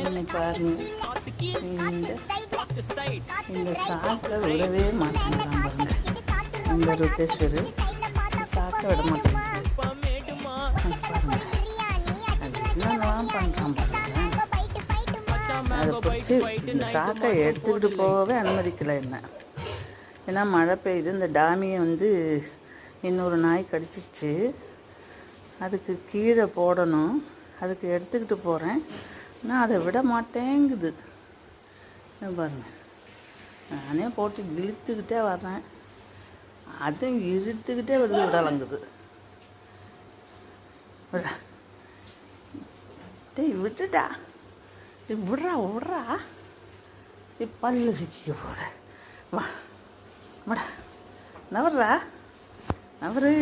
நீங்கள் பாருங்க, இந்த இந்த சாக்கை விடவே மாட்டேங்கிறான் பாருங்க. இந்த ருத்தேஸ்வர் சாக்கை விட மாட்டேங்குது பாருங்க. அது என்னென்னலாம் பண்ணுறான் பாருங்க. அதை பிடிச்சி இந்த சாக்கை எடுத்துக்கிட்டு போகவே அனுமதிக்கலை என்ன. ஏன்னா மழை பெய்யுது, இந்த டாமியை வந்து இன்னொரு நாய் கடிச்சிச்சு, அதுக்கு கீழே போடணும், அதுக்கு எடுத்துக்கிட்டு போகிறேன், ஆனால் அதை விட மாட்டேங்குது பாருங்க. நானே போட்டு இழுத்துக்கிட்டே வர்றேன், அதுவும் இழுத்துக்கிட்டே வருது, விடலங்குது. டேய் விட்டுட்டா, விட்றா விட்றா, பல்ல சிக்கிக்க போகிற, வா வாடா, நவர்றா நவரு.